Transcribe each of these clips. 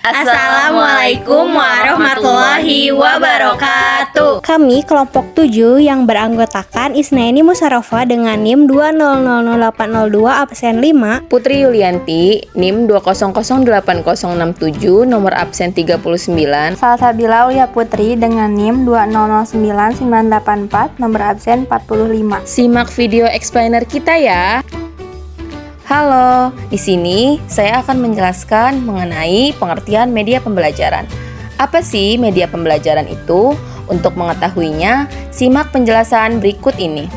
Assalamualaikum warahmatullahi wabarakatuh. Kami kelompok 7 yang beranggotakan Isnaini Musyarofa dengan NIM 2000802 absen 5, Putri Yulianti NIM 2008067 nomor absen 39, Salsabila Ulia Putri dengan NIM 2009984 nomor absen 45. Simak video explainer kita ya. Halo, di sini saya akan menjelaskan mengenai pengertian media pembelajaran. Apa sih media pembelajaran itu? Untuk mengetahuinya, simak penjelasan berikut ini.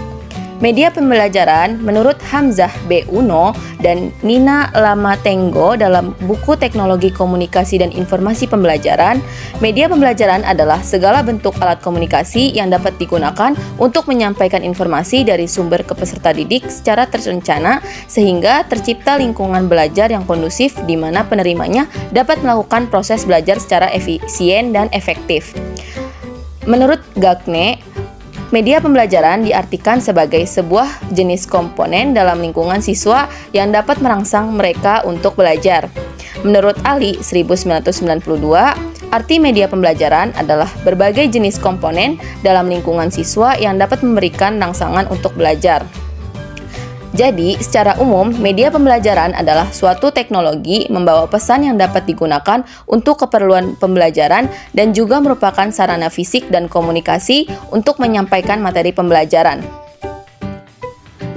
Media pembelajaran menurut Hamzah B. Uno dan Nina Lamatengo dalam buku Teknologi Komunikasi dan Informasi Pembelajaran, media pembelajaran adalah segala bentuk alat komunikasi yang dapat digunakan untuk menyampaikan informasi dari sumber ke peserta didik secara terencana sehingga tercipta lingkungan belajar yang kondusif di mana penerimanya dapat melakukan proses belajar secara efisien dan efektif. Menurut Gagne, media pembelajaran diartikan sebagai sebuah jenis komponen dalam lingkungan siswa yang dapat merangsang mereka untuk belajar. Menurut Ali 1992, arti media pembelajaran adalah berbagai jenis komponen dalam lingkungan siswa yang dapat memberikan rangsangan untuk belajar. Jadi, secara umum, media pembelajaran adalah suatu teknologi membawa pesan yang dapat digunakan untuk keperluan pembelajaran dan juga merupakan sarana fisik dan komunikasi untuk menyampaikan materi pembelajaran.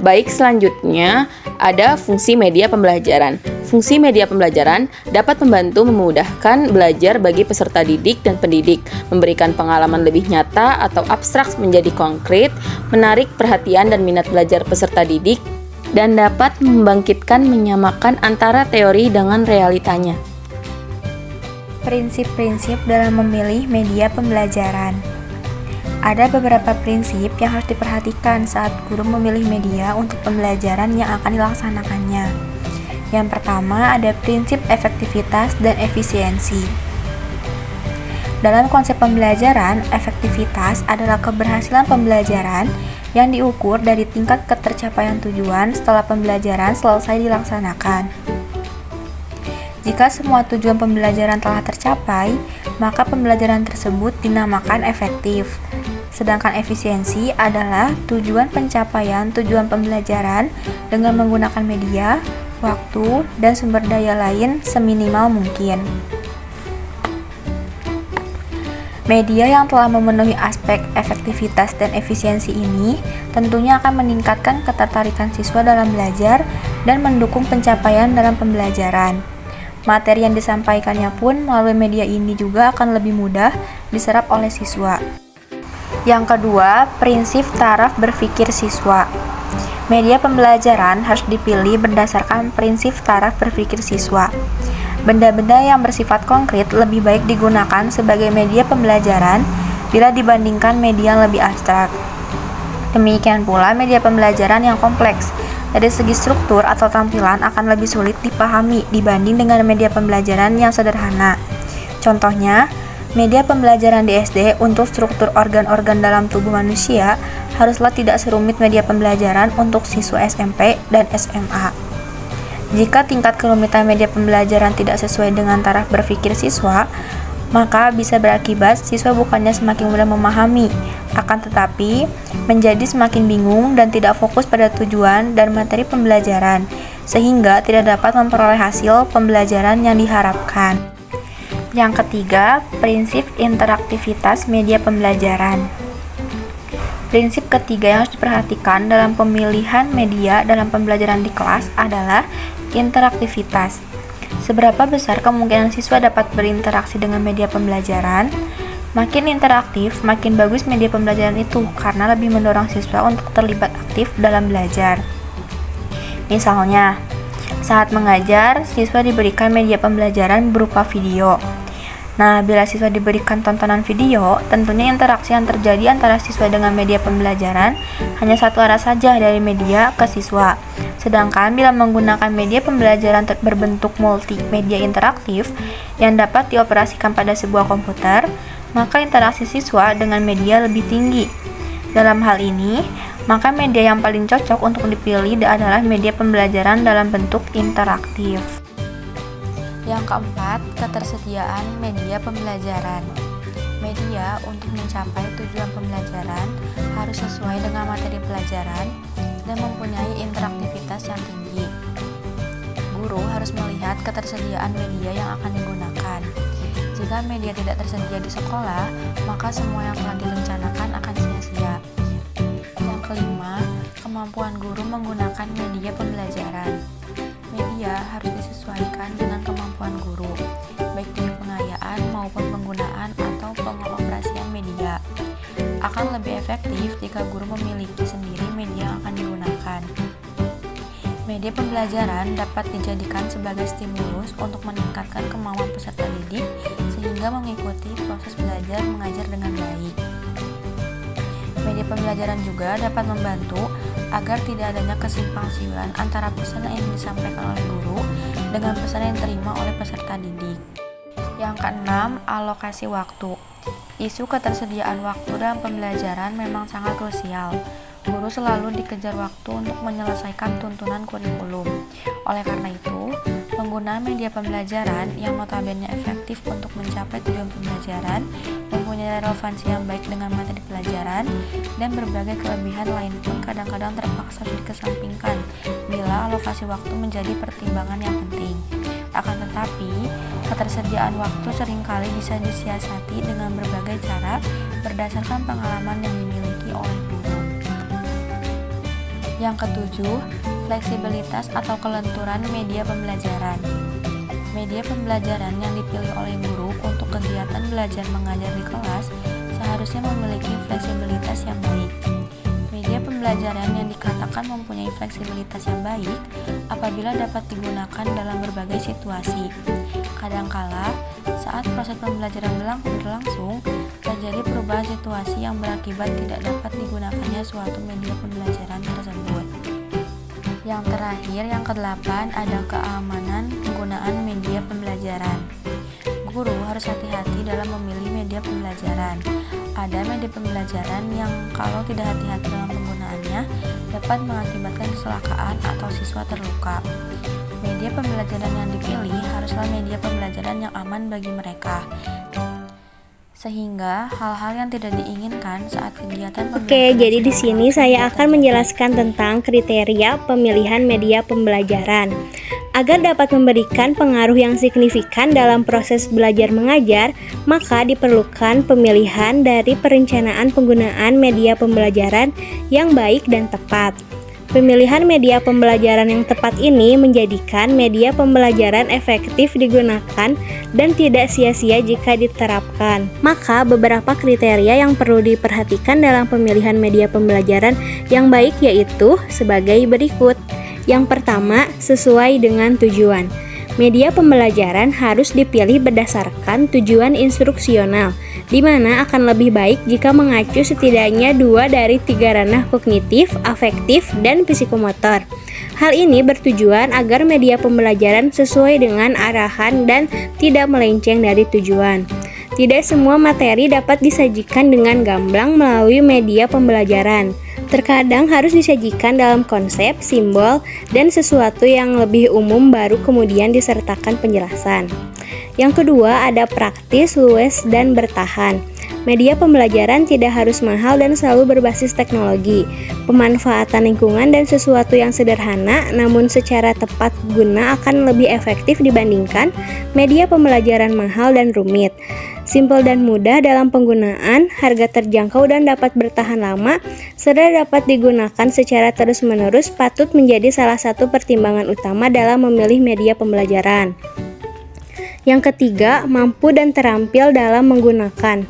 Baik, selanjutnya ada fungsi media pembelajaran. Fungsi media pembelajaran dapat membantu memudahkan belajar bagi peserta didik dan pendidik, memberikan pengalaman lebih nyata atau abstrak menjadi konkret, menarik perhatian dan minat belajar peserta didik, dan dapat membangkitkan menyamakan antara teori dengan realitanya. Prinsip-prinsip dalam memilih media pembelajaran. Ada beberapa prinsip yang harus diperhatikan saat guru memilih media untuk pembelajaran yang akan dilaksanakannya. Yang pertama ada prinsip efektivitas dan efisiensi. Dalam konsep pembelajaran, efektivitas adalah keberhasilan pembelajaran yang diukur dari tingkat ketercapaian tujuan setelah pembelajaran selesai dilaksanakan. Jika semua tujuan pembelajaran telah tercapai, maka pembelajaran tersebut dinamakan efektif. Sedangkan efisiensi adalah tujuan pencapaian tujuan pembelajaran dengan menggunakan media, waktu, dan sumber daya lain seminimal mungkin. Media yang telah memenuhi aspek efektivitas dan efisiensi ini tentunya akan meningkatkan ketertarikan siswa dalam belajar dan mendukung pencapaian dalam pembelajaran. Materi yang disampaikannya pun melalui media ini juga akan lebih mudah diserap oleh siswa. Yang kedua, prinsip taraf berpikir siswa. Media pembelajaran harus dipilih berdasarkan prinsip taraf berpikir siswa. Benda-benda yang bersifat konkret lebih baik digunakan sebagai media pembelajaran bila dibandingkan media yang lebih abstrak. Demikian pula media pembelajaran yang kompleks dari segi struktur atau tampilan akan lebih sulit dipahami dibanding dengan media pembelajaran yang sederhana. Contohnya, media pembelajaran di SD untuk struktur organ-organ dalam tubuh manusia haruslah tidak serumit media pembelajaran untuk siswa SMP dan SMA. Jika tingkat kerumitan media pembelajaran tidak sesuai dengan taraf berpikir siswa, maka bisa berakibat siswa bukannya semakin mudah memahami, akan tetapi menjadi semakin bingung dan tidak fokus pada tujuan dan materi pembelajaran, sehingga tidak dapat memperoleh hasil pembelajaran yang diharapkan. Yang ketiga, prinsip interaktivitas media pembelajaran. Prinsip ketiga yang harus diperhatikan dalam pemilihan media dalam pembelajaran di kelas adalah interaktivitas. Seberapa besar kemungkinan siswa dapat berinteraksi dengan media pembelajaran? Makin interaktif, makin bagus media pembelajaran itu karena lebih mendorong siswa untuk terlibat aktif dalam belajar. Misalnya, saat mengajar, siswa diberikan media pembelajaran berupa video. Nah, bila siswa diberikan tontonan video, tentunya interaksi yang terjadi antara siswa dengan media pembelajaran hanya satu arah saja dari media ke siswa. Sedangkan bila menggunakan media pembelajaran berbentuk multimedia interaktif yang dapat dioperasikan pada sebuah komputer, maka interaksi siswa dengan media lebih tinggi. Dalam hal ini, maka media yang paling cocok untuk dipilih adalah media pembelajaran dalam bentuk interaktif. Yang keempat, ketersediaan media pembelajaran. Media untuk mencapai tujuan pembelajaran harus sesuai dengan materi pelajaran dan mempunyai interaktivitas yang tinggi. Guru harus melihat ketersediaan media yang akan digunakan. Jika media tidak tersedia di sekolah, maka semua yang telah direncanakan akan sia-sia. Yang kelima, kemampuan guru menggunakan media pembelajaran. Media harus disesuaikan dengan kemampuan guru, baik dari pengayaan maupun penggunaan atau pengoperasian media. Akan lebih efektif jika guru memiliki sendiri media yang akan digunakan. Media pembelajaran dapat dijadikan sebagai stimulus untuk meningkatkan kemauan peserta didik sehingga mengikuti proses belajar mengajar dengan baik. Media pembelajaran juga dapat membantu agar tidak adanya kesimpangsiuran antara pesan yang disampaikan oleh guru dengan pesan yang diterima oleh peserta didik. Yang keenam, alokasi waktu. Isu ketersediaan waktu dalam pembelajaran memang sangat krusial. Guru selalu dikejar waktu untuk menyelesaikan tuntunan kurikulum. Oleh karena itu, penggunaan media pembelajaran yang notabene efektif untuk mencapai tujuan pembelajaran, mempunyai relevansi yang baik dengan materi pelajaran, dan berbagai kelebihan lain pun kadang-kadang terpaksa dikesampingkan bila alokasi waktu menjadi pertimbangan yang penting. Akan tetapi, ketersediaan waktu seringkali bisa disiasati dengan berbagai cara berdasarkan pengalaman yang dimiliki oleh guru. Yang ketujuh, fleksibilitas atau kelenturan media pembelajaran. Media pembelajaran yang dipilih oleh guru untuk kegiatan belajar mengajar di kelas seharusnya memiliki fleksibilitas yang baik. Media pembelajaran yang dikatakan mempunyai fleksibilitas yang baik apabila dapat digunakan dalam berbagai situasi. Kadangkala, saat proses pembelajaran berlangsung, terjadi perubahan situasi yang berakibat tidak dapat digunakannya suatu media pembelajaran tersebut. Yang terakhir, yang kedelapan, ada keamanan penggunaan media pembelajaran. Guru harus hati-hati dalam memilih media pembelajaran. Ada media pembelajaran yang kalau tidak hati-hati dalam penggunaannya dapat mengakibatkan kecelakaan atau siswa terluka. Media pembelajaran yang dipilih haruslah media pembelajaran yang aman bagi mereka, sehingga hal-hal yang tidak diinginkan saat kegiatan pembelajaran. Oke, jadi di sini saya akan menjelaskan tentang kriteria pemilihan media pembelajaran. Agar dapat memberikan pengaruh yang signifikan dalam proses belajar mengajar, maka diperlukan pemilihan dari perencanaan penggunaan media pembelajaran yang baik dan tepat. Pemilihan media pembelajaran yang tepat ini menjadikan media pembelajaran efektif digunakan dan tidak sia-sia jika diterapkan. Maka beberapa kriteria yang perlu diperhatikan dalam pemilihan media pembelajaran yang baik yaitu sebagai berikut. Yang pertama, sesuai dengan tujuan. Media pembelajaran harus dipilih berdasarkan tujuan instruksional, di mana akan lebih baik jika mengacu setidaknya 2 dari 3 ranah kognitif, afektif, dan psikomotor. Hal ini bertujuan agar media pembelajaran sesuai dengan arahan dan tidak melenceng dari tujuan. Tidak semua materi dapat disajikan dengan gamblang melalui media pembelajaran. Terkadang harus disajikan dalam konsep, simbol, dan sesuatu yang lebih umum baru kemudian disertakan penjelasan. Yang kedua, ada praktis, luas, dan bertahan. Media pembelajaran tidak harus mahal dan selalu berbasis teknologi. Pemanfaatan lingkungan dan sesuatu yang sederhana namun secara tepat guna akan lebih efektif dibandingkan media pembelajaran mahal dan rumit. Simpel dan mudah dalam penggunaan, harga terjangkau dan dapat bertahan lama, serta dapat digunakan secara terus-menerus patut menjadi salah satu pertimbangan utama dalam memilih media pembelajaran. Yang ketiga, mampu dan terampil dalam menggunakan.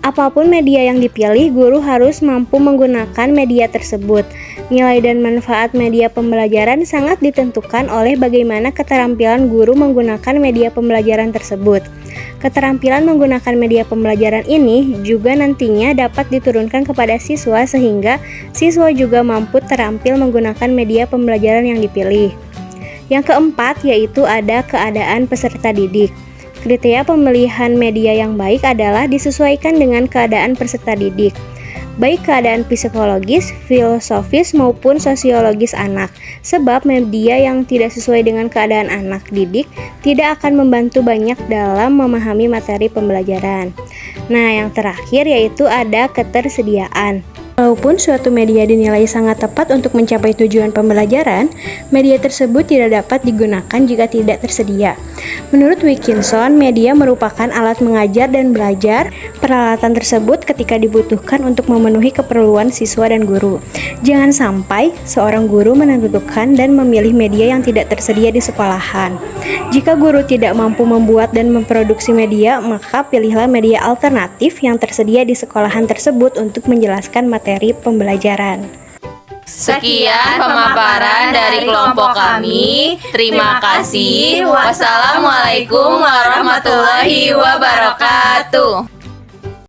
Apapun media yang dipilih, guru harus mampu menggunakan media tersebut. Nilai dan manfaat media pembelajaran sangat ditentukan oleh bagaimana keterampilan guru menggunakan media pembelajaran tersebut. Keterampilan menggunakan media pembelajaran ini juga nantinya dapat diturunkan kepada siswa sehingga siswa juga mampu terampil menggunakan media pembelajaran yang dipilih. Yang keempat yaitu ada keadaan peserta didik. Kriteria pemilihan media yang baik adalah disesuaikan dengan keadaan peserta didik. baik keadaan psikologis, filosofis, maupun sosiologis anak. Sebab media yang tidak sesuai dengan keadaan anak didik tidak akan membantu banyak dalam memahami materi pembelajaran. Nah, yang terakhir yaitu ada ketersediaan. Walaupun suatu media dinilai sangat tepat untuk mencapai tujuan pembelajaran, media tersebut tidak dapat digunakan jika tidak tersedia. Menurut Wilkinson, media merupakan alat mengajar dan belajar. Peralatan tersebut ketika dibutuhkan untuk memenuhi keperluan siswa dan guru. Jangan sampai seorang guru menentukan dan memilih media yang tidak tersedia di sekolahan. Jika guru tidak mampu membuat dan memproduksi media, maka pilihlah media alternatif yang tersedia di sekolahan tersebut untuk menjelaskan materi pembelajaran. Sekian pemaparan dari kelompok kami. Terima kasih. Wassalamualaikum warahmatullahi wabarakatuh.